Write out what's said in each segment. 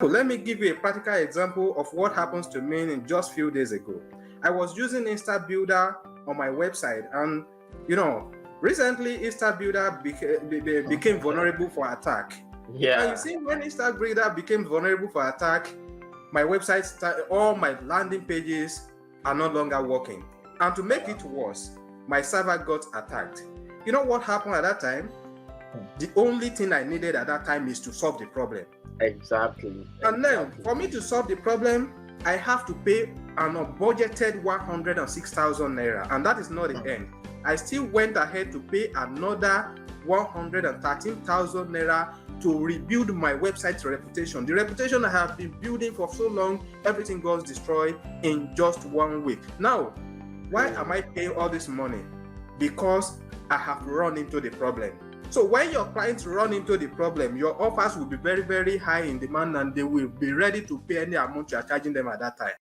Let me give you a practical example of what happens to me in just a few days ago. I was using Insta Builder on my website, and recently Insta Builder became vulnerable for attack. Yeah. And you see, when Insta Builder became vulnerable for attack, my website, all my landing pages are no longer working. And to make it worse, my server got attacked. You know what happened at that time? The only thing I needed at that time is to solve the problem. Exactly. And then for me to solve the problem, I have to pay an unbudgeted 106,000 naira, and that is not the end. I still went ahead to pay another 113,000 naira to rebuild my website's reputation. The reputation I have been building for so long, everything got destroyed in just 1 week. Now, why am I paying all this money? Because I have run into the problem. So when your clients run into the problem, your offers will be very, very high in demand, and they will be ready to pay any amount you are charging them at that time.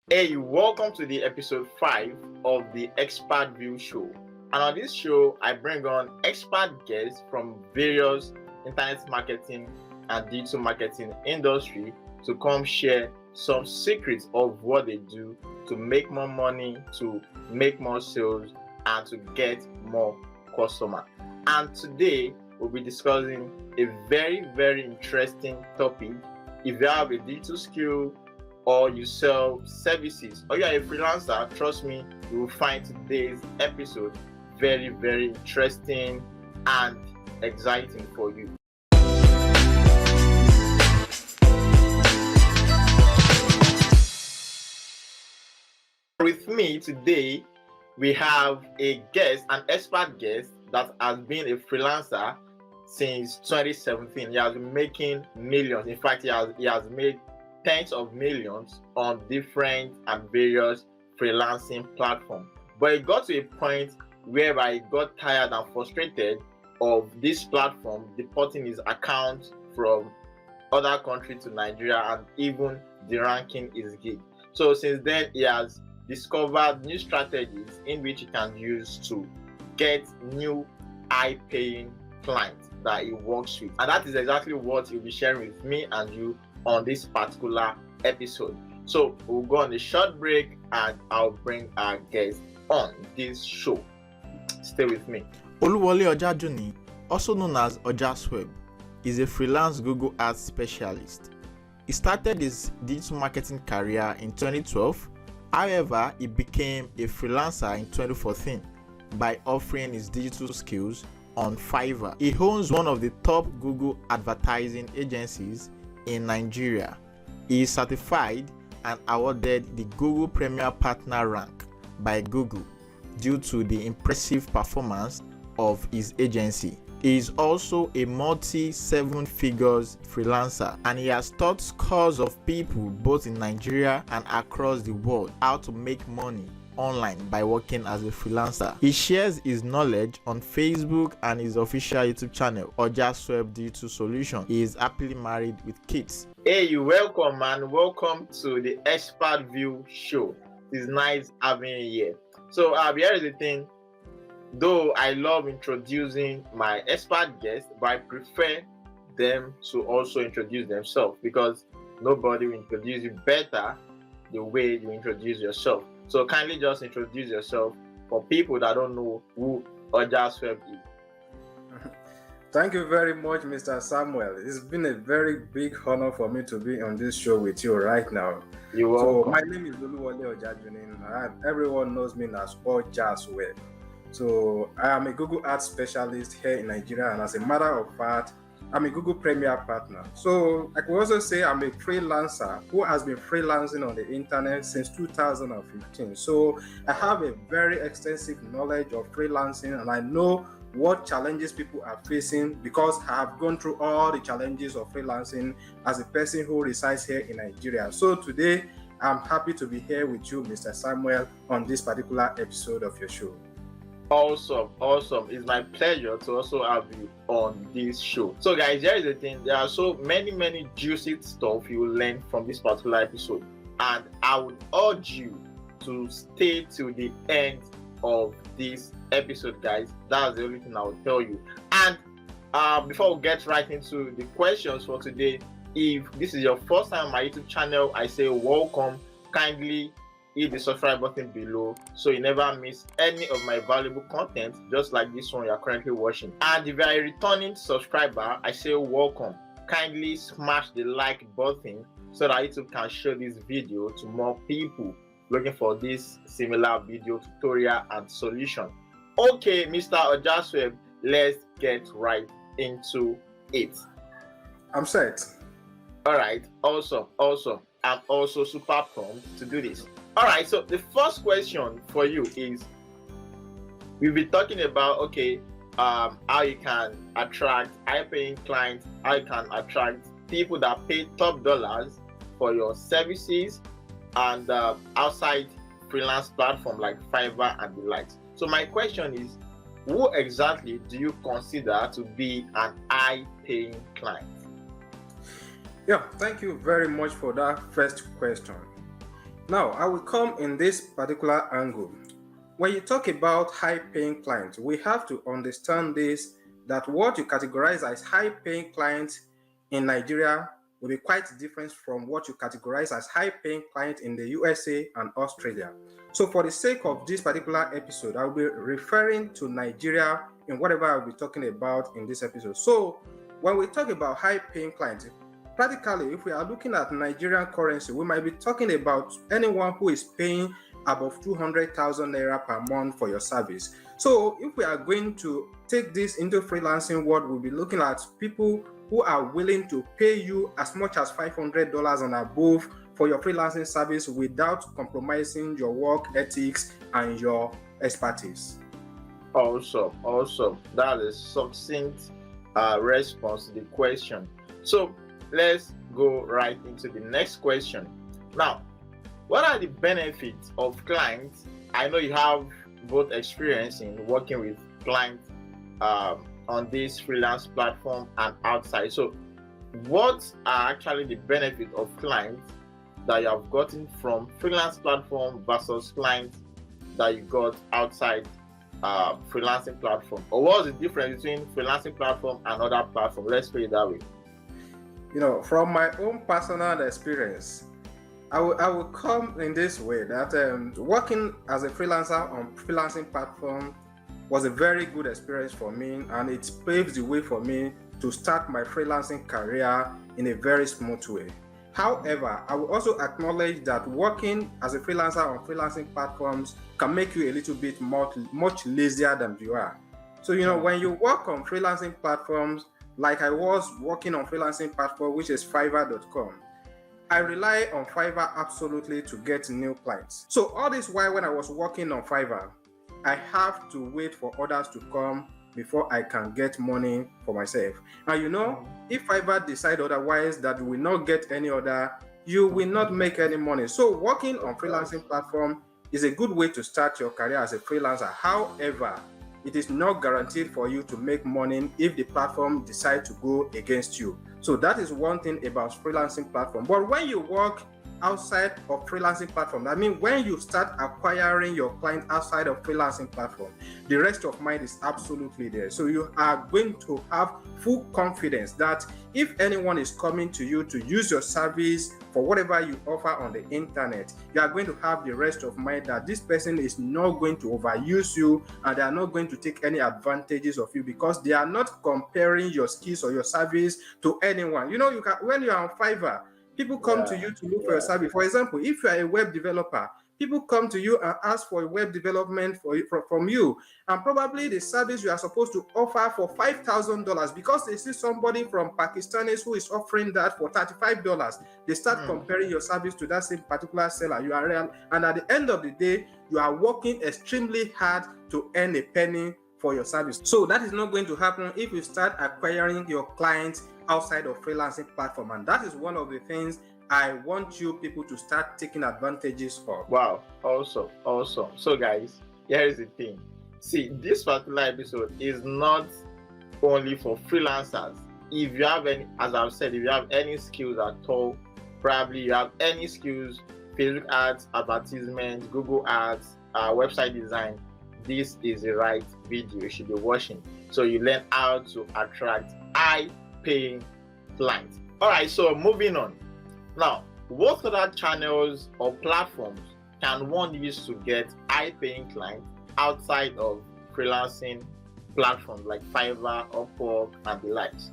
Hey, welcome to the episode 5 of the ExpertView Show. And on this show, I bring on expert guests from various internet marketing and digital marketing industry to come share some secrets of what they do to make more money, to make more sales, and to get more customers. And today we'll be discussing a very, very interesting topic. If you have a digital skill, or you sell services, or you are a freelancer, trust me, you will find today's episode very, very interesting and exciting for you. With me today, we have a guest, an expert guest that has been a freelancer since 2017. He has been making millions. In fact, he has made tens of millions on different and various freelancing platforms. But it got to a point whereby he got tired and frustrated of this platform deporting his account from other countries to Nigeria, and even deranking his gig. So since then, he has discovered new strategies in which he can use to get new high-paying clients that he works with. And that is exactly what he'll be sharing with me and you on this particular episode. So we'll go on a short break and I'll bring our guest on this show. Stay with me. Oluwole Ojajuni, also known as Ojasweb, is a freelance Google Ads specialist. He started his digital marketing career in 2012. However, he became a freelancer in 2014 by offering his digital skills on Fiverr. He owns one of the top Google advertising agencies in Nigeria. He is certified and awarded the Google Premier Partner rank by Google due to the impressive performance of his agency. He is also a multi-seven figures freelancer, and he has taught scores of people both in Nigeria and across the world how to make money online by working as a freelancer. He shares his knowledge on Facebook and his official YouTube channel, Ojasweb Digital Solution. He is happily married with kids. Hey, you welcome, man. Welcome to the ExpertView Show. It's nice having you here. So here is the thing. Though I love introducing my expert guests, but I prefer them to also introduce themselves, because nobody will introduce you better the way you introduce yourself. So kindly just introduce yourself for people that don't know who Ojasweb is. Thank you very much, Mr. Samuel. It's been a very big honor for me to be on this show with you right now. You're welcome. My name is Oluwole Ojajuni, and everyone knows me as Ojasweb. So I am a Google Ads specialist here in Nigeria, and as a matter of fact, I'm a Google Premier Partner. So I could also say I'm a freelancer who has been freelancing on the internet since 2015. So I have a very extensive knowledge of freelancing, and I know what challenges people are facing because I have gone through all the challenges of freelancing as a person who resides here in Nigeria. So today, I'm happy to be here with you, Mr. Samuel, on this particular episode of your show. Awesome. It's my pleasure to also have you on this show. So guys, here is the thing. There are so many juicy stuff you will learn from this particular episode, and I would urge you to stay to the end of this episode, guys. That's the only thing I will tell you. And before we get right into the questions for today, if this is your first time on my YouTube channel, I say welcome. Kindly hit the subscribe button below so you never miss any of my valuable content, just like this one you're currently watching. And if you're a returning subscriber, I say welcome. Kindly smash the like button so that YouTube can show this video to more people looking for this similar video tutorial and solution. Okay, Mr. Ojasweb, let's get right into it. I'm set. All right, awesome. I'm also super pumped to do this. All right, so the first question for you is, we'll be talking about, how you can attract high-paying clients, how you can attract people that pay top dollars for your services, and outside freelance platform like Fiverr and the likes. So my question is, who exactly do you consider to be an high-paying client? Yeah, thank you very much for that first question. Now, I will come in this particular angle. When you talk about high-paying clients, we have to understand this, that what you categorize as high-paying clients in Nigeria will be quite different from what you categorize as high-paying clients in the USA and Australia. So for the sake of this particular episode, I will be referring to Nigeria in whatever I will be talking about in this episode. So when we talk about high-paying clients, practically, if we are looking at Nigerian currency, we might be talking about anyone who is paying above 200,000 naira per month for your service. So if we are going to take this into freelancing world, we'll be looking at people who are willing to pay you as much as $500 and above for your freelancing service without compromising your work ethics and your expertise. Awesome. That is succinct response to the question. So let's go right into the next question. Now, what are the benefits of clients? I know you have both experience in working with clients on this freelance platform and outside. So what are actually the benefits of clients that you have gotten from freelance platform versus clients that you got outside freelancing platform? Or what's the difference between freelancing platform and other platform? Let's put it that way. From my own personal experience, I will come in this way, that working as a freelancer on freelancing platform was a very good experience for me, and it paved the way for me to start my freelancing career in a very smooth way. However, I will also acknowledge that working as a freelancer on freelancing platforms can make you a little bit much lazier than you are. So, when you work on freelancing platforms, like I was working on freelancing platform, which is Fiverr.com, I rely on Fiverr absolutely to get new clients. So all this while, when I was working on Fiverr, I have to wait for others to come before I can get money for myself. And if Fiverr decide otherwise, that you will not get any order, you will not make any money. So working on freelancing platform is a good way to start your career as a freelancer. However, it is not guaranteed for you to make money if the platform decide to go against you. So that is one thing about freelancing platform. But when you work outside of freelancing platform, I mean, when you start acquiring your client outside of freelancing platform, the rest of mind is absolutely there. So you are going to have full confidence that if anyone is coming to you to use your service for whatever you offer on the internet, you are going to have the rest of mind that this person is not going to overuse you, and they are not going to take any advantages of you, because they are not comparing your skills or your service to anyone. You can, when you are on Fiverr, people come to you to look for your service. For example, if you are a web developer, people come to you and ask for a web development from you, and probably the service you are supposed to offer for $5,000, because they see somebody from Pakistanis who is offering that for $35. They start comparing your service to that same particular seller. You are real, and at the end of the day, you are working extremely hard to earn a penny for your service. So that is not going to happen if you start acquiring your clients outside of freelancing platform, and that is one of the things I want you people to start taking advantages of. Wow, awesome. So guys, here is the thing. See, this particular episode is not only for freelancers. If you have any, as I've said, if you have any skills at all, probably you have any skills, Facebook ads, advertisements, Google ads, website design, this is the right video you should be watching. So you learn how to attract high-paying clients. All right, so moving on. Now, what other channels or platforms can one use to get high-paying clients outside of freelancing platforms like Fiverr, Upwork, and the likes?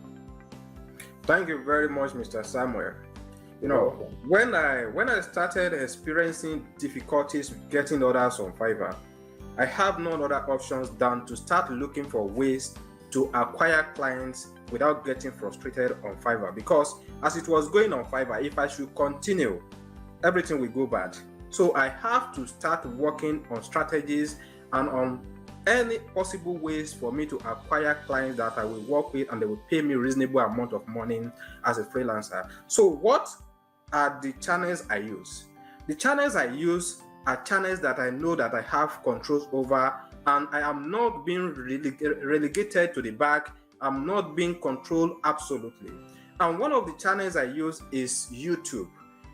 Thank you very much, Mr. Samuel. You know, when I started experiencing difficulties getting orders on Fiverr, I have no other options than to start looking for ways to acquire clients without getting frustrated on Fiverr, because as it was going on Fiverr, if I should continue, everything will go bad. So I have to start working on strategies and on any possible ways for me to acquire clients that I will work with and they will pay me reasonable amount of money as a freelancer. So what are the channels I use? The channels I use are channels that I know that I have controls over, and I am not being relegated to the back. I'm not being controlled absolutely. And one of the channels I use is YouTube.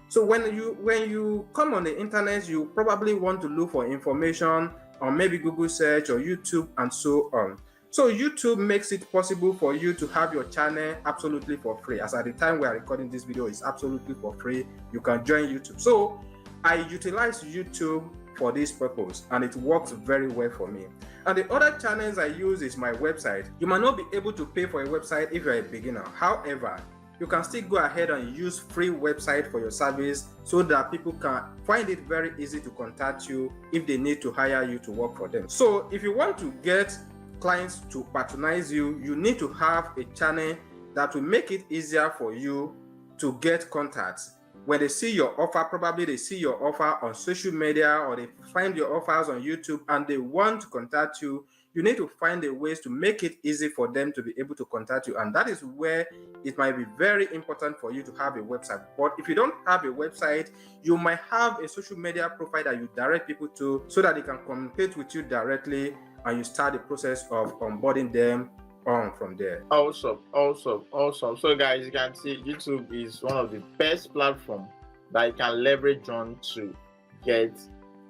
So when you come on the internet, you probably want to look for information on maybe Google search or YouTube and so on. So YouTube makes it possible for you to have your channel absolutely for free. As at the time we are recording this video, it's absolutely for free. You can join YouTube. So I utilize YouTube for this purpose, and it works very well for me. And the other channels I use is my website. You might not be able to pay for a website if you're a beginner. However, you can still go ahead and use free website for your service so that people can find it very easy to contact you if they need to hire you to work for them. So if you want to get clients to patronize you, you need to have a channel that will make it easier for you to get contacts. When they see your offer, probably they see your offer on social media or they find your offers on YouTube and they want to contact you, you need to find a ways to make it easy for them to be able to contact you. And that is where it might be very important for you to have a website. But if you don't have a website, you might have a social media profile that you direct people to so that they can communicate with you directly and you start the process of onboarding them on from there. Awesome. So guys, you can see YouTube is one of the best platforms that you can leverage on to get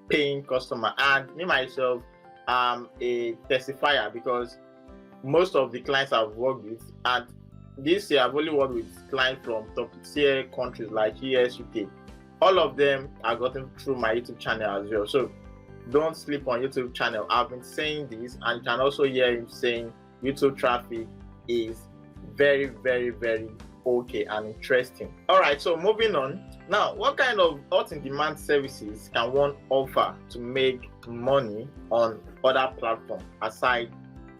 paying customer. And me myself, I'm a testifier because most of the clients I've worked with, and this year I've only worked with clients from top tier countries like US, UK. All of them are gotten through my YouTube channel as well. So don't sleep on YouTube channel. I've been saying this, and you can also hear him saying YouTube traffic is very, very, very okay and interesting. All right, so moving on. Now, what kind of in-demand services can one offer to make money on other platforms aside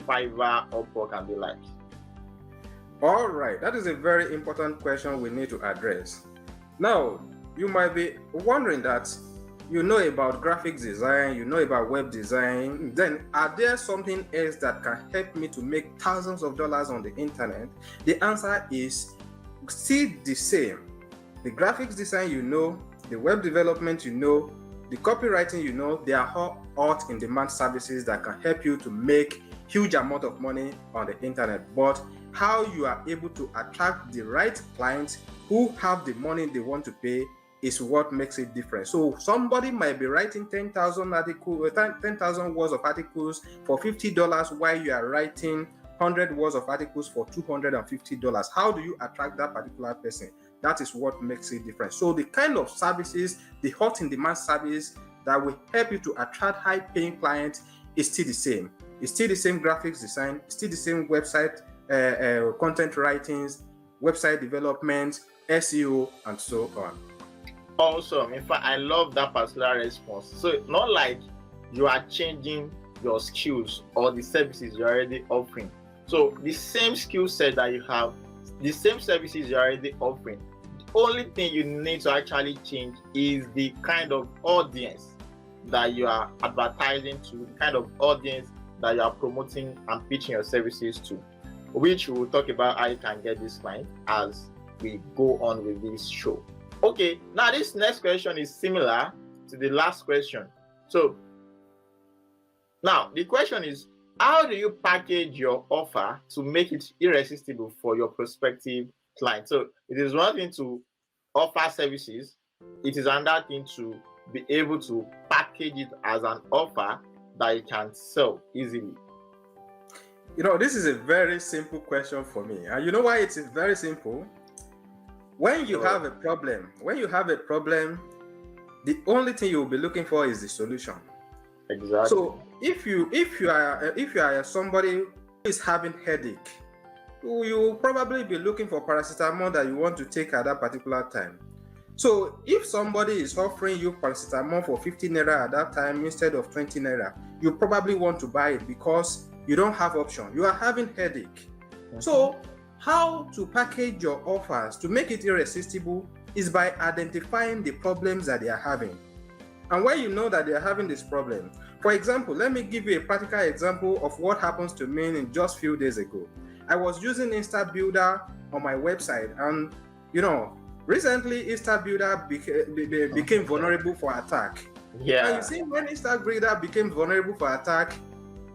Fiverr, Upwork, and the likes? All right, that is a very important question we need to address. Now, you might be wondering that you know about graphics design, you know about web design, then are there something else that can help me to make thousands of dollars on the internet? The answer is still the same. The graphics design you know, the web development you know, the copywriting you know, they are all in-demand services that can help you to make huge amount of money on the internet. But how you are able to attract the right clients who have the money they want to pay is what makes it different. So somebody might be writing 10,000 articles, 10,000 words of articles for $50 while you are writing 100 words of articles for $250. How do you attract that particular person? That is what makes it different. So the kind of services, the hot in demand service that will help you to attract high paying clients is still the same. It's still the same graphics design, still the same website, content writings, website development, SEO, and so on. Awesome. In fact, I love that particular response. So not like you are changing your skills or the services you're already offering. So the same skill set that you have, the same services you're already offering, the only thing you need to actually change is the kind of audience that you are advertising to, the kind of audience that you are promoting and pitching your services to, which we will talk about how you can get this client as we go on with this show. Okay, now this next question is similar to the last question. So now the question is, how do you package your offer to make it irresistible for your prospective client? So it is one thing to offer services, it is another thing to be able to package it as an offer that you can sell easily. This is a very simple question for me. And you know why it is very simple? When you have a problem, the only thing you will be looking for is the solution. Exactly. So if you are somebody who is having headache, you will probably be looking for paracetamol that you want to take at that particular time. So if somebody is offering you paracetamol for 50 naira at that time instead of 20 naira, you probably want to buy it because you don't have option. You are having headache. So how to package your offers to make it irresistible is by identifying the problems that they are having. And when you know that they are having this problem, for example, let me give you a practical example of what happens to me in just a few days ago. I was using Insta Builder on my website, and recently Insta Builder became vulnerable for attack. Yeah. And you see, when Insta Builder became vulnerable for attack,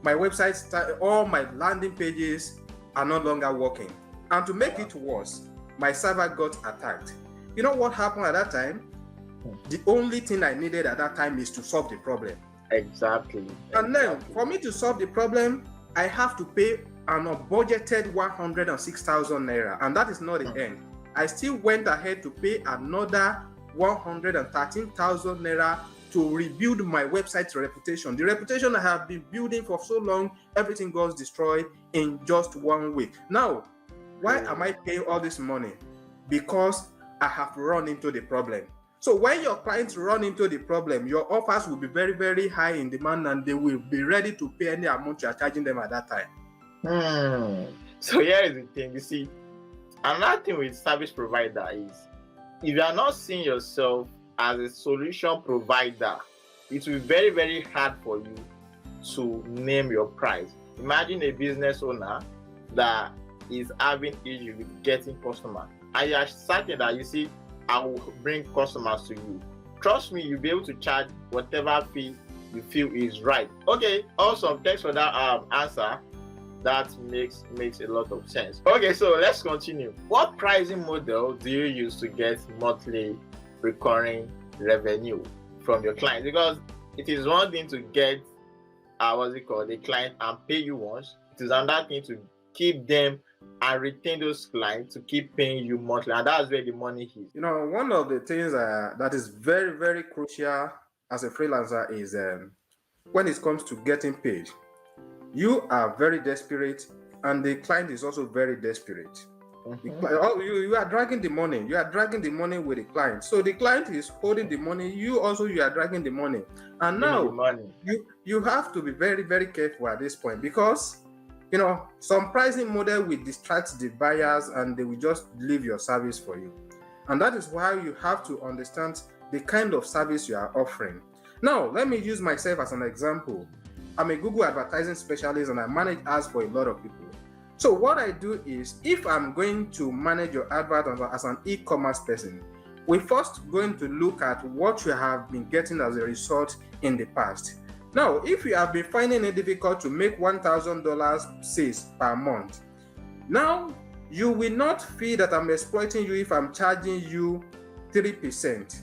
my website, all my landing pages are no longer working. And to make it worse, my server got attacked. You know what happened at that time? The only thing I needed at that time is to solve the problem. Exactly. And then for me to solve the problem, I have to pay an unbudgeted 106,000 naira, and that is not the end. I still went ahead to pay another 113,000 naira to rebuild my website's reputation. The reputation I have been building for so long, everything got destroyed in just 1 week. Now, why am I paying all this money? Because I have run into the problem. So when your clients run into the problem, your offers will be very, very high in demand, and they will be ready to pay any amount you are charging them at that time. So here is the thing. You see, another thing with service provider is, if you are not seeing yourself as a solution provider, it will be very, very hard for you to name your price. Imagine a business owner that is having issue with getting customers, and you are certain that, you see, I will bring customers to you. Trust me, you'll be able to charge whatever fee you feel is right. Okay, awesome. Thanks for that answer. That makes a lot of sense. Okay, so let's continue. What pricing model do you use to get monthly recurring revenue from your clients? Because it is one thing to get a client and pay you once. It is another thing to keep them and retain those clients to keep paying you monthly, and that's where the money is. One of the things that is very, very crucial as a freelancer is when it comes to getting paid. You are very desperate, and the client is also very desperate. You are dragging the money. You are dragging the money with the client. So the client is holding the money. You are dragging the money. And now you have to be very, very careful at this point, because some pricing model will distract the buyers and they will just leave your service for you. And that is why you have to understand the kind of service you are offering. Now, let me use myself as an example. I'm a Google advertising specialist and I manage ads for a lot of people. So what I do is, if I'm going to manage your advert as an e-commerce person, we're first going to look at what you have been getting as a result in the past. Now, if you have been finding it difficult to make $1,000 sales per month, now you will not feel that I'm exploiting you if I'm charging you 3%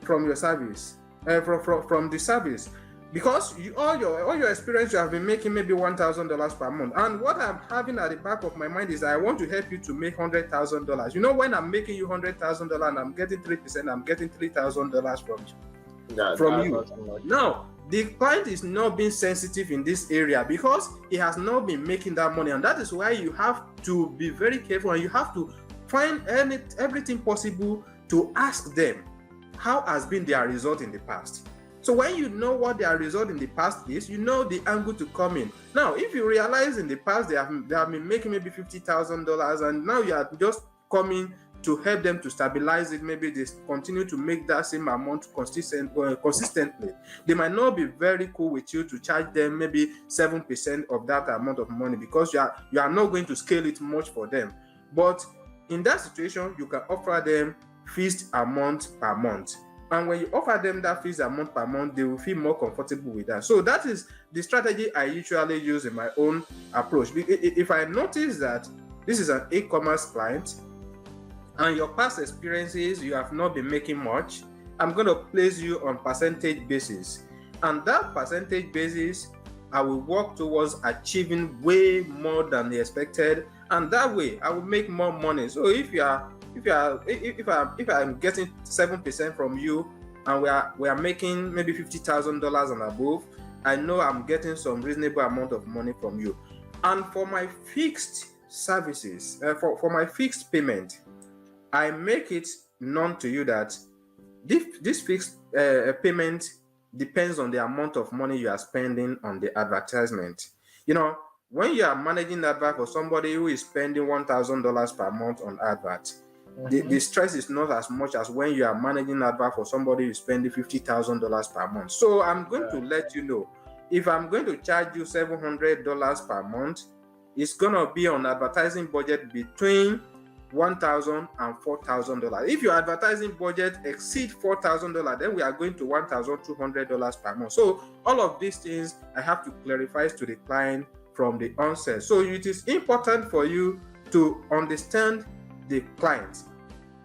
from your service, from the service, because all your experience, you have been making maybe $1,000 per month. And what I'm having at the back of my mind is I want to help you to make $100,000. When I'm making you $100,000 and I'm getting 3%, I'm getting $3,000 from you. Now, the client is not being sensitive in this area because he has not been making that money, and that is why you have to be very careful, and you have to find everything possible to ask them how has been their result in the past. So when you know what their result in the past is, you know the angle to come in. Now, if you realize in the past they have been making maybe $50,000, and now you are just coming to help them to stabilize it, maybe they continue to make that same amount consistently, they might not be very cool with you to charge them maybe 7% of that amount of money, because you are not going to scale it much for them. But in that situation, you can offer them fixed amount per month. And when you offer them that fixed amount per month, they will feel more comfortable with that. So that is the strategy I usually use in my own approach. If I notice that this is an e-commerce client, and your past experiences, you have not been making much, I'm going to place you on percentage basis. And that percentage basis I will work towards achieving way more than the expected, and that way I will make more money. So if I'm getting 7% from you, and we are making maybe $50,000 and above, I know I'm getting some reasonable amount of money from you. And for my fixed services, for my fixed payment, I make it known to you that this fixed payment depends on the amount of money you are spending on the advertisement. When you are managing advert for somebody who is spending $1,000 per month on advert, the stress is not as much as when you are managing advert for somebody who is spending $50,000 per month. So I'm going to let you know, if I'm going to charge you $700 per month, it's going to be on advertising budget between $1,000 and $4,000. If your advertising budget exceeds $4,000, then we are going to $1,200 per month. So all of these things I have to clarify to the client from the onset. So it is important for you to understand the client.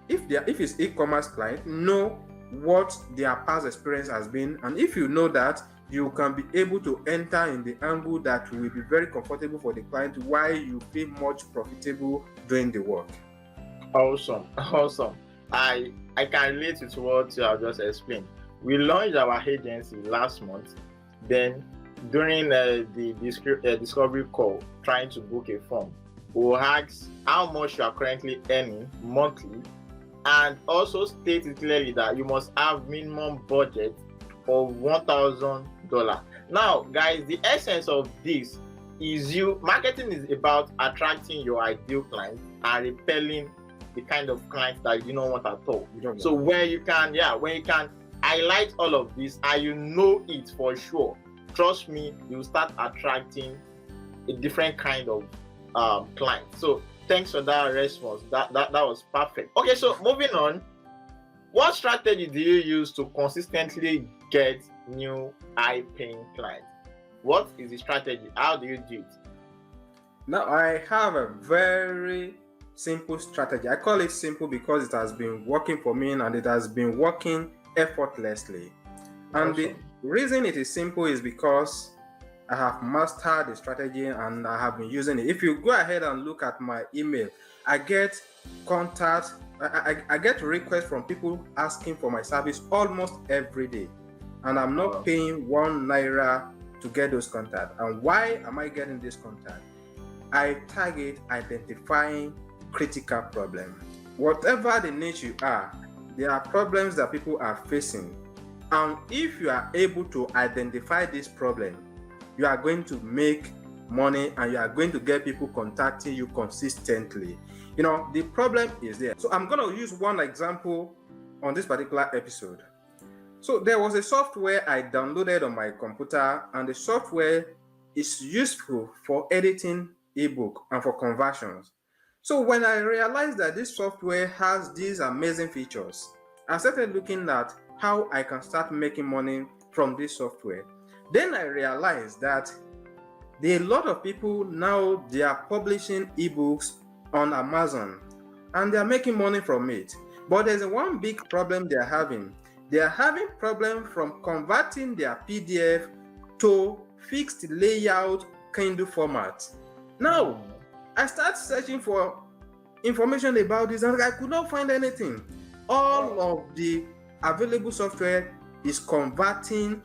If it's e-commerce client, know what their past experience has been, and if you know that, you can be able to enter in the angle that will be very comfortable for the client while you feel much profitable doing the work. Awesome. I can relate to what you have just explained. We launched our agency last month. Then during the discovery call, trying to book a firm, we will ask how much you are currently earning monthly, and also state it clearly that you must have minimum budget of $1,000. Now, guys, the essence of this is marketing is about attracting your ideal client and repelling the kind of clients that you don't want at all. So when you can highlight all of this and you know it for sure, trust me, you start attracting a different kind of client. So thanks for that response. That was perfect. Okay, so moving on, what strategy do you use to consistently get new high-paying clients? What is the strategy? How do you do it? Now, I have a very simple strategy. I call it simple because it has been working for me and it has been working effortlessly. And Awesome. the reason it is simple is because I have mastered the strategy and I have been using it. If you go ahead and look at my email, I get contact, I get requests from people asking for my service almost every day. And I'm not paying $1 to get those contacts. And why am I getting this contact? I target identifying critical problems. Whatever the niche you are, there are problems that people are facing. And if you are able to identify this problem, you are going to make money and you are going to get people contacting you consistently. The problem is there. So I'm going to use one example on this particular episode. So there was a software I downloaded on my computer, and the software is useful for editing ebook and for conversions. So when I realized that this software has these amazing features, I started looking at how I can start making money from this software. Then I realized that there are a lot of people now, they are publishing ebooks on Amazon and they are making money from it. But there's one big problem they are having. They are having problem from converting their PDF to fixed layout Kindle format. Now, I started searching for information about this and I could not find anything. All of the available software is converting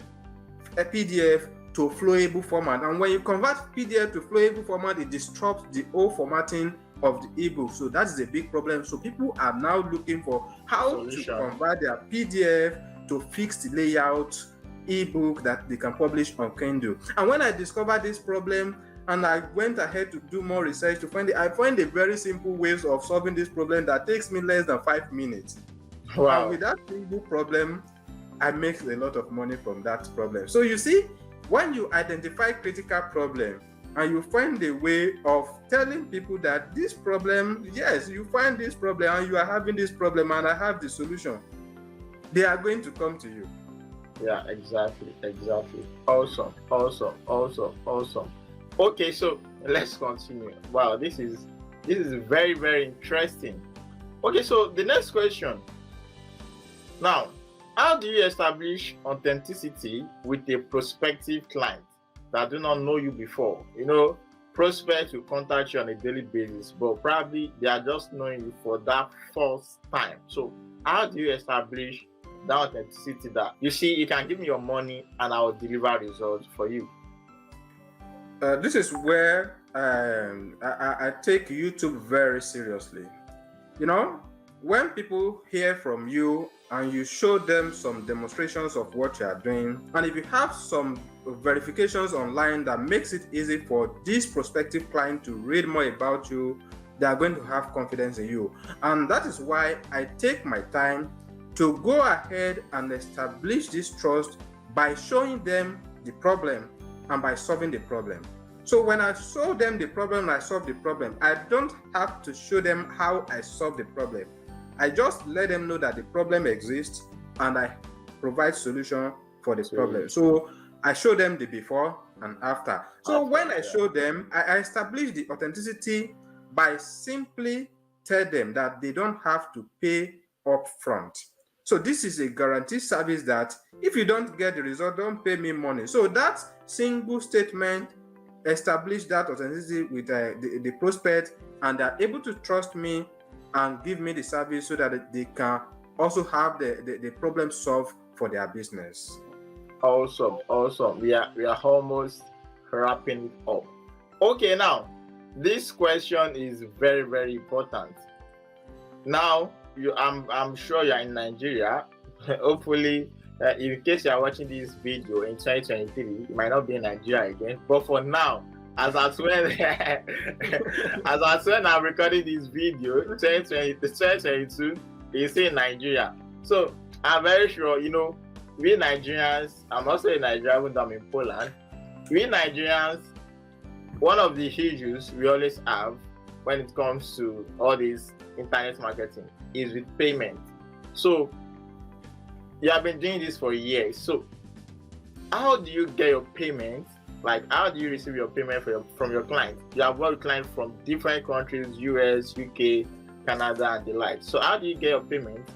a PDF to flowable format, and when you convert PDF to flowable format, it disrupts the old formatting of the ebook. So that is a big problem. So people are now looking for how to convert their PDF to fixed layout ebook that they can publish on Kindle. And when I discovered this problem and I went ahead to do more research to find it, I find a very simple ways of solving this problem that takes me less than 5 minutes. Wow. And with that simple problem, I make a lot of money from that problem. So you see, when you identify critical problem and you find a way of telling people that this problem, yes, you find this problem and you are having this problem and I have the solution, they are going to come to you. Yeah, exactly. Awesome. Okay, so let's continue. Wow, this is very, very interesting. Okay, so the next question. Now, how do you establish authenticity with a prospective client? that do not know you before. Prospects will contact you on a daily basis, but probably they are just knowing you for that first time. So how do you establish that authenticity that you see you can give me your money and I will deliver results for you? This is where I take YouTube very seriously. When people hear from you and you show them some demonstrations of what you are doing, and if you have some verifications online that makes it easy for this prospective client to read more about you, they are going to have confidence in you. And that is why I take my time to go ahead and establish this trust by showing them the problem and by solving the problem. So when I show them the problem and I solve the problem, I don't have to show them how I solve the problem. I just let them know that the problem exists and I provide solution for the problem. So I show them the before and after. So when I show them, I establish the authenticity by simply tell them that they don't have to pay up front. So this is a guaranteed service that if you don't get the result, don't pay me money. So that single statement established that authenticity with the prospect, and they're able to trust me and give me the service so that they can also have the problem solved for their business. Awesome. We are almost wrapping it up. Okay, now this question is very, very important. Now I'm sure you're in Nigeria. Hopefully, in case you are watching this video in 2023, you might not be in Nigeria again. But for now, as when I'm recording this video, 2022 is in Nigeria. So I'm very sure, we Nigerians, I'm also in Nigeria, even though I'm in Poland. We Nigerians, one of the issues we always have when it comes to all this internet marketing is with payment. So you have been doing this for years. So how do you get your payment? Like, how do you receive your payment from your clients? You have worked with clients from different countries, US, UK, Canada, and the like. So how do you get your payment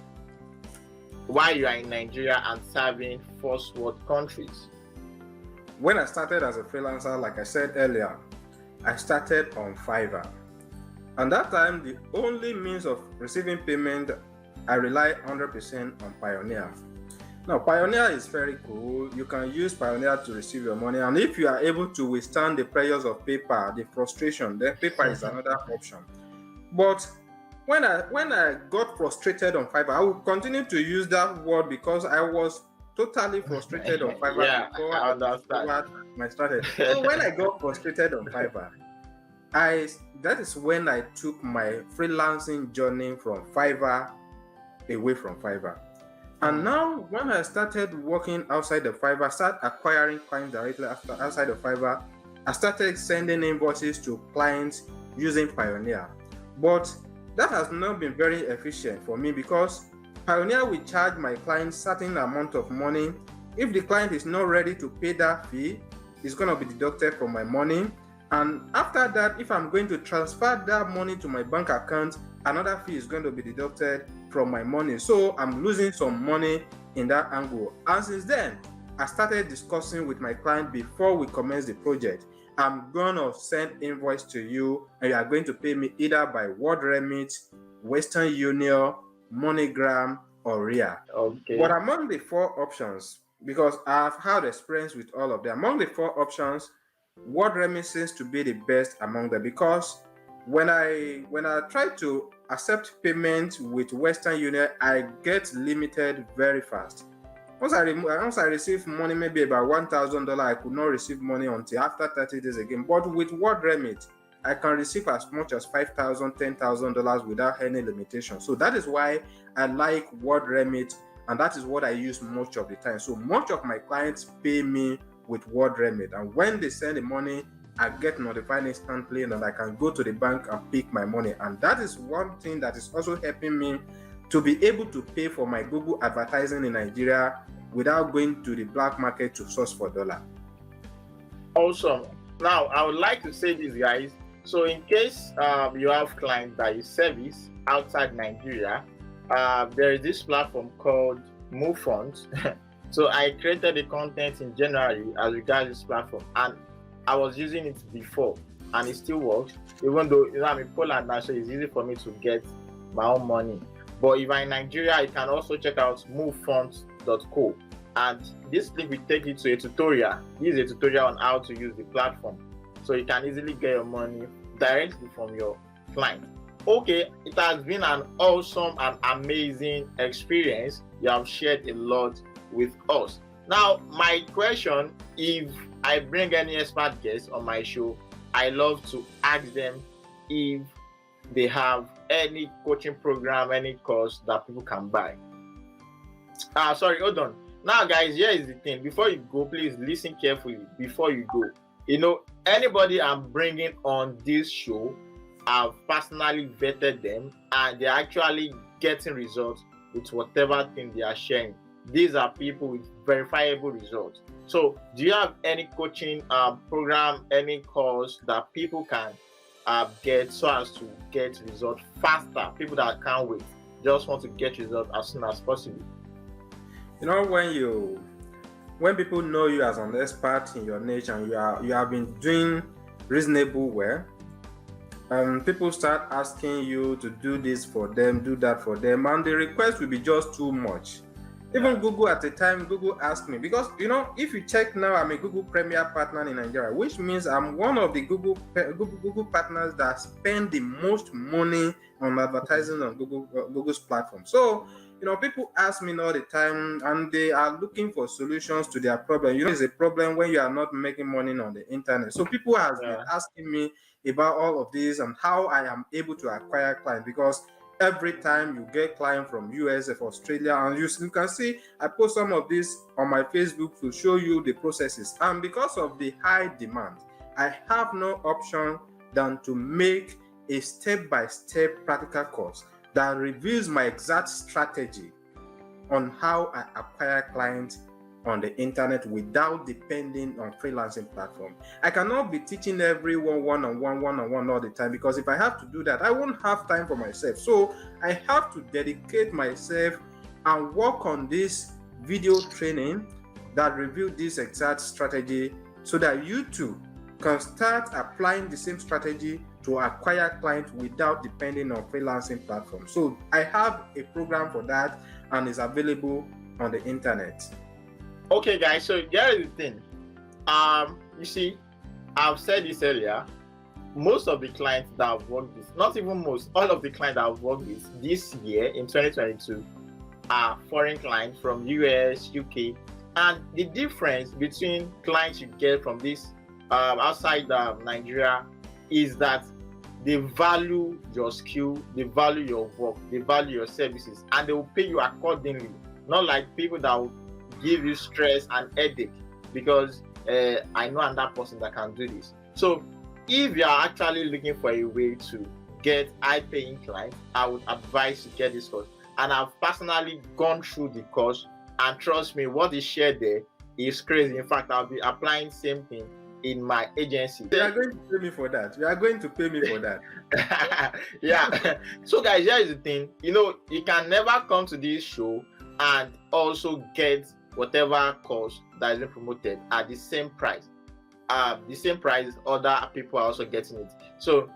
while you are in Nigeria and serving first world countries? When I started as a freelancer, like I said earlier, I started on Fiverr. And that time, the only means of receiving payment, I rely 100% on Pioneer. Now, Pioneer is very cool. You can use Pioneer to receive your money. And if you are able to withstand the pressures of paper, the frustration, then paper is another option. But when I got frustrated on Fiverr, I will continue to use that word because I was totally frustrated on Fiverr before I understand my strategy. So when I got frustrated on Fiverr, that is when I took my freelancing journey from Fiverr away from Fiverr. And now, when I started working outside the Fiverr, start acquiring clients directly outside the Fiverr, I started sending invoices to clients using Pioneer. But that has not been very efficient for me because Pioneer will charge my clients certain amount of money. If the client is not ready to pay that fee, it's going to be deducted from my money. And after that, if I'm going to transfer that money to my bank account, another fee is going to be deducted from my money. So I'm losing some money in that angle. And since then, I started discussing with my client before we commence the project. I'm going to send invoice to you and you are going to pay me either by Word Remit, Western Union, MoneyGram, or RIA. Okay. But among the four options, because I've had experience with all of them, among the four options, Word Remit seems to be the best among them because when I try to accept payment with Western Union, I get limited very fast. Once I receive money, maybe about $1,000, I could not receive money until after 30 days again. But with Word Remit, I can receive as much as $5,000, $10,000 without any limitation. So that is why I like Word Remit, and that is what I use much of the time. So much of my clients pay me with Word Remit, and when they send the money, I get notified instantly, and I can go to the bank and pick my money. And that is one thing that is also helping me to be able to pay for my Google advertising in Nigeria without going to the black market to source for dollar. Awesome. Now, I would like to say this, guys. So in case you have clients that you service outside Nigeria, there is this platform called Move Funds. So I created the content in January as regards this platform, and I was using it before, and it still works. Even though I'm in Poland now, so it's easy for me to get my own money. But if you're in Nigeria, you can also check out movefunds.co, and this link will take you to a tutorial. This is a tutorial on how to use the platform, so you can easily get your money directly from your client. Okay, it has been an awesome and amazing experience. You have shared a lot with us. Now, my question, if I bring any expert guests on my show, I love to ask them if they have any coaching program, any course that people can buy. Sorry, hold on. Now, guys, here is the thing. Before you go, please listen carefully before you go. You know, anybody I'm bringing on this show, I've personally vetted them, and they're actually getting results with whatever thing they are sharing. These are people with verifiable results. So do you have any coaching program, any course that people can get so as to get results faster? People that can't wait, just want to get results as soon as possible. You know, when people know you as an expert in your niche and you have been doing reasonable well, people start asking you to do this for them, do that for them, and the request will be just too much. Even Google at the time, Google asked me, because you know, if you check now, I'm a Google Premier Partner in Nigeria, which means I'm one of the Google partners that spend the most money on advertising on Google's platform. So, you know, people ask me all the time, and they are looking for solutions to their problem. You know, it's a problem when you are not making money on the internet. So people have been asking me about all of this and how I am able to acquire clients, because every time you get client from US, Australia, and you can see I post some of this on my Facebook to show you the processes. And because of the high demand, I have no option than to make a step-by-step practical course that reveals my exact strategy on how I acquire clients on the internet without depending on freelancing platform. I cannot be teaching everyone one-on-one all the time, because if I have to do that, I won't have time for myself. So I have to dedicate myself and work on this video training that reveal this exact strategy, so that you too can start applying the same strategy to acquire clients without depending on freelancing platforms. So I have a program for that, and it's available on the internet. Okay, guys, so here is the thing. You see, I've said this earlier. Most of the clients that I've worked with, not even most, all of the clients that I've worked with this year in 2022 are foreign clients from US, UK, and the difference between clients you get from this outside Nigeria is that they value your skill, they value your work, they value your services, and they will pay you accordingly. Not like people that will give you stress and headache because I know another person that can do this. So if you are actually looking for a way to get high-paying clients, I would advise you get this course. And I've personally gone through the course, and trust me, what is shared there is crazy. In fact, I'll be applying same thing in my agency. You are going to pay me for that. You are going to pay me for that. Yeah. So guys, here is the thing. You know, you can never come to this show and also get whatever course that is being promoted at the same price. The same price other people are also getting it. So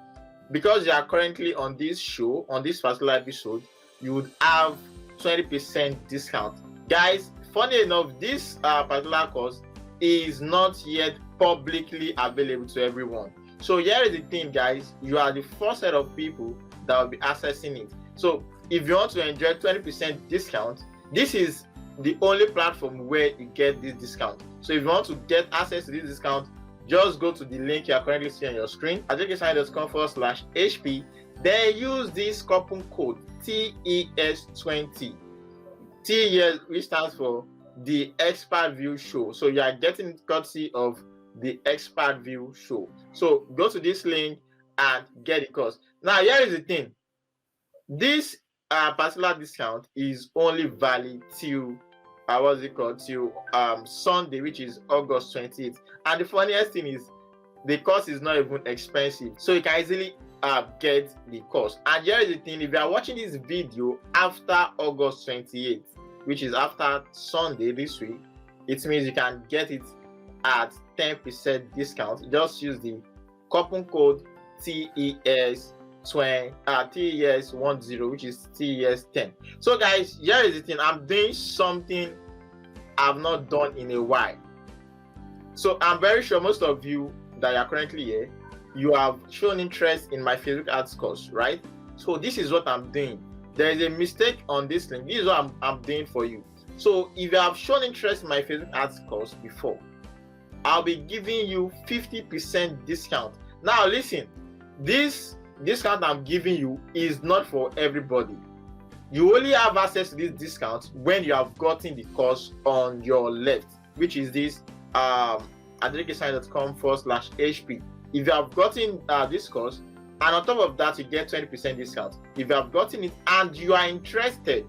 because you are currently on this show, on this particular episode, you would have 20% discount. Guys, funny enough, this particular course is not yet publicly available to everyone. So here is the thing, guys. You are the first set of people that will be accessing it. So if you want to enjoy 20% discount, this is the only platform where you get this discount. So if you want to get access to this discount, just go to the link you are currently seeing on your screen, adelekesam.com/HP. Then use this coupon code TES20. T here, which stands for the ExpertView Show. So you are getting courtesy of the ExpertView Show. So go to this link and get the course. Now here is the thing. This particular discount is only valid till till Sunday, which is August 28th. And the funniest thing is the course is not even expensive, so you can easily get the course. And here is the thing: if you are watching this video after August 28th, which is after Sunday this week, It means you can get it at 10% discount. Just use the coupon code TES10, TES10, which is TES10. So guys, here is the thing. I'm doing something I've not done in a while. So I'm very sure most of you that are currently here, you have shown interest in my Facebook ads course, right? So this is what I'm doing. There is a mistake on this link. This is what I'm doing for you. So if you have shown interest in my Facebook ads course before, I'll be giving you 50% discount. Now listen, this discount I'm giving you is not for everybody. You only have access to this discount when you have gotten the course on your left, which is this adelekesamiel.com/HP. If you have gotten this course, and on top of that, you get 20% discount. If you have gotten it and you are interested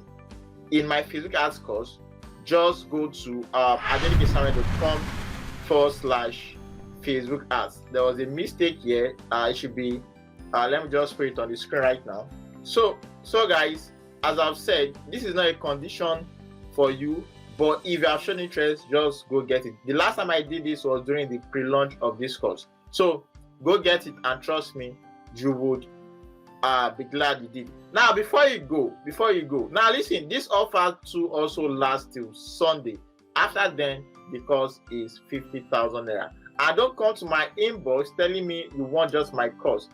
in my Facebook ads course, just go to adelekesamiel.com/Facebook ads. There was a mistake here. It should be, let me just put it on the screen right now. So guys, as I've said, this is not a condition for you, but if you have shown interest, just go get it. The last time I did this was during the pre-launch of this course. So go get it, and trust me, you would be glad you did. Now, before you go, now listen, this offer too also lasts till Sunday. After then, the course is 50,000 naira. And don't come to my inbox telling me you want just my course.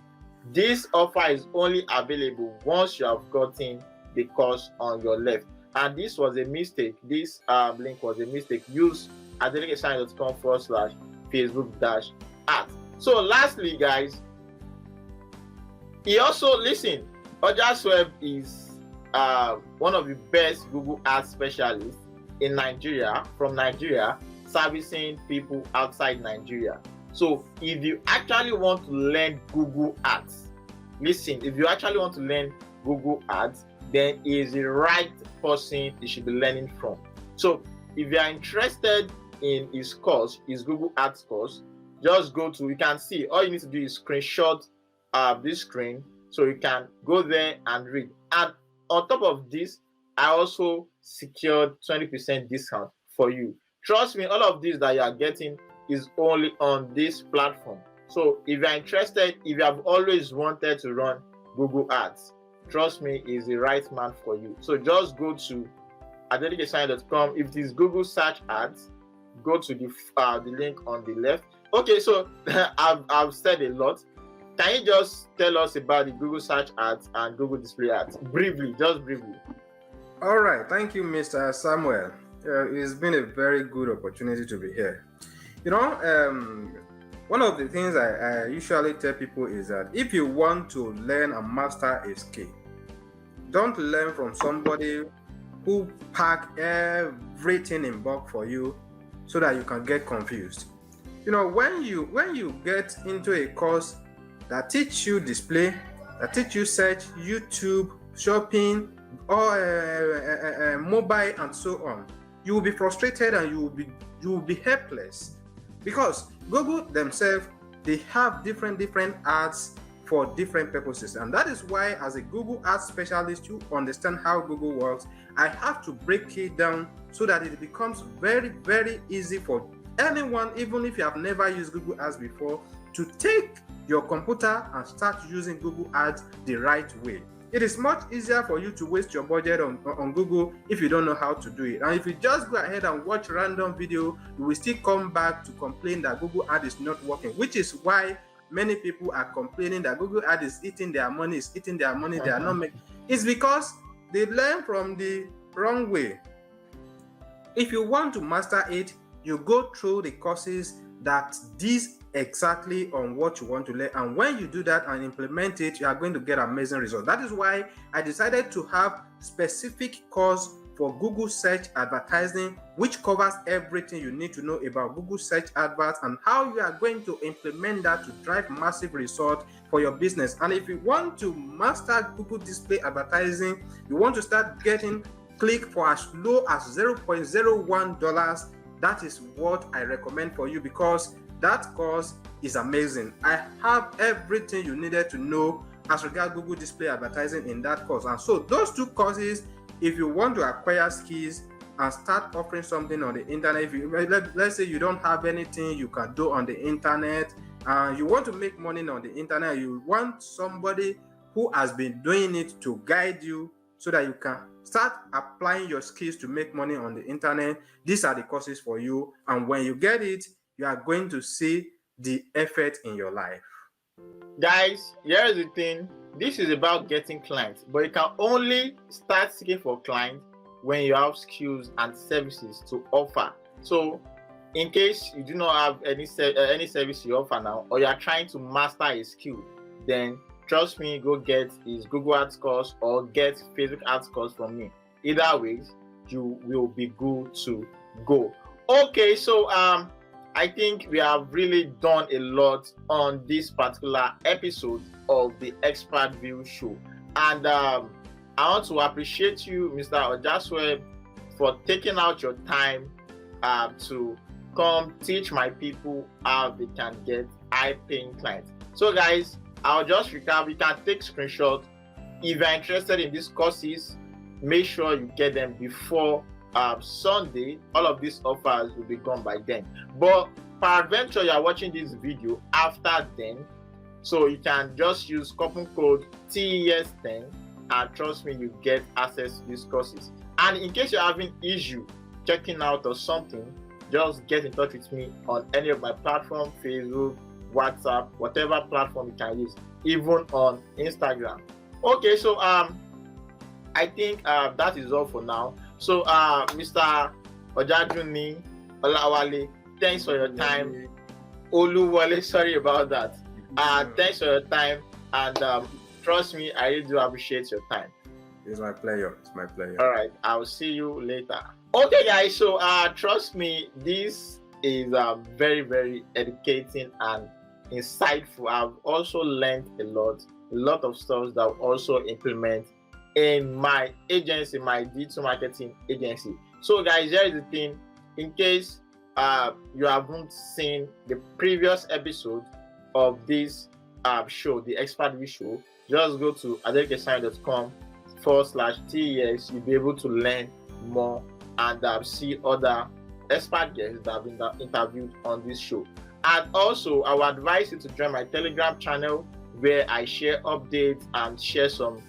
This offer is only available once you have gotten the course on your left. And this was a mistake. This link was a mistake. Use adelekesamiel.com/Facebook-ads. So lastly, guys, he also, listen, Ojasweb is one of the best Google Ads specialists in Nigeria, from Nigeria, servicing people outside Nigeria. So if you actually want to learn Google Ads, listen, if you actually want to learn Google Ads, then he is the right person you should be learning from. So if you are interested in his course, his Google Ads course, just go to, you can see, all you need to do is screenshot this screen so you can go there and read. And on top of this, I also secured 20% discount for you. Trust me, all of this that you are getting is only on this platform. So if you are interested, if you have always wanted to run Google Ads, trust me, is the right man for you. So just go to adelekesamiel.com. If it is Google search ads, go to the link on the left. Okay, so I've said a lot. Can you just tell us about the Google search ads and Google display ads briefly, just briefly? All right, thank you, Mr. Samuel. It's been a very good opportunity to be here. You know, one of the things I usually tell people is that if you want to learn and master a skill, don't learn from somebody who pack everything in bulk for you so that you can get confused. You know, when you get into a course that teach you display, that teach you search, YouTube, shopping, or mobile and so on, you will be frustrated and you will be helpless, because Google themselves, they have different ads for different purposes. And that is why, as a Google Ads specialist, you understand how Google works. I have to break it down so that it becomes very, very easy for anyone, even if you have never used Google Ads before, to take your computer and start using Google Ads the right way. It is much easier for you to waste your budget on Google if you don't know how to do it. And if you just go ahead and watch random video, you will still come back to complain that Google Ad is not working, which is why many people are complaining that Google Ad is eating their money, they are not making. It's because they learn from the wrong way. If you want to master it, you go through the courses that these exactly on what you want to learn, and when you do that and implement it, you are going to get amazing results. That is why I decided to have specific course for Google search advertising, which covers everything you need to know about Google search adverts and how you are going to implement that to drive massive results for your business. And if you want to master Google display advertising, you want to start getting click for as low as $0.01, that is what I recommend for you, because that course is amazing. I have everything you needed to know as regards Google display advertising in that course. And so those two courses, if you want to acquire skills, and start offering something on the internet. If you, let's say you don't have anything you can do on the internet, and you want to make money on the internet, you want somebody who has been doing it to guide you so that you can start applying your skills to make money on the internet. These are the courses for you, and when you get it, you are going to see the effect in your life. Guys, here's the thing. This is about getting clients, but you can only start seeking for clients when you have skills and services to offer. So in case you do not have any service you offer now, or you are trying to master a skill, then trust me, go get his Google Ads course or get Facebook Ads course from me. Either ways, you will be good to go. Okay, so I think we have really done a lot on this particular episode of the ExpertView Show. And I want to appreciate you, Mr. Ojasweb, for taking out your time to come teach my people how they can get high-paying clients. So guys, I'll just recap. You can take screenshots. If you're interested in these courses, make sure you get them before Sunday. All of these offers will be gone by then. But peradventure you are watching this video after then, so you can just use coupon code TES10, and trust me, you get access to these courses. And in case you're having issue checking out or something, just get in touch with me on any of my platforms, Facebook, WhatsApp, whatever platform you can use, even on Instagram. Okay, so I think that is all for now. So Mr. Ojajuni Olawale, thanks for your time. Oluwale, sorry about that. Thanks for your time, and trust me, I really do appreciate your time. It's my pleasure. It's my pleasure. All right, I'll see you later. Okay, guys. So trust me, this is very, very educating and insightful. I've also learned a lot of stuff that I'll also implement in my agency, my digital marketing agency. So guys, here is the thing. In case you haven't seen the previous episode of this show, the ExpertView Show, just go to adelekesamuel.com/TES. You'll be able to learn more and see other expert guests that have been interviewed on this show. And also, I would advise you to join my Telegram channel, where I share updates and share some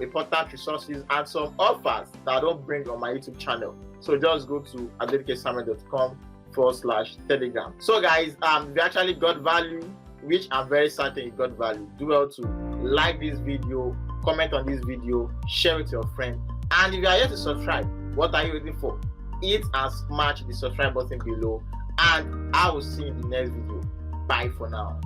important resources and some offers that I don't bring on my YouTube channel. So just go to adelekesamuel.com/Telegram. So guys, if you actually got value, which I'm very certain you got value, do well to like this video, comment on this video, share with your friend. And if you are yet to subscribe, what are you waiting for? Hit and smash the subscribe button below, and I will see you in the next video. Bye for now.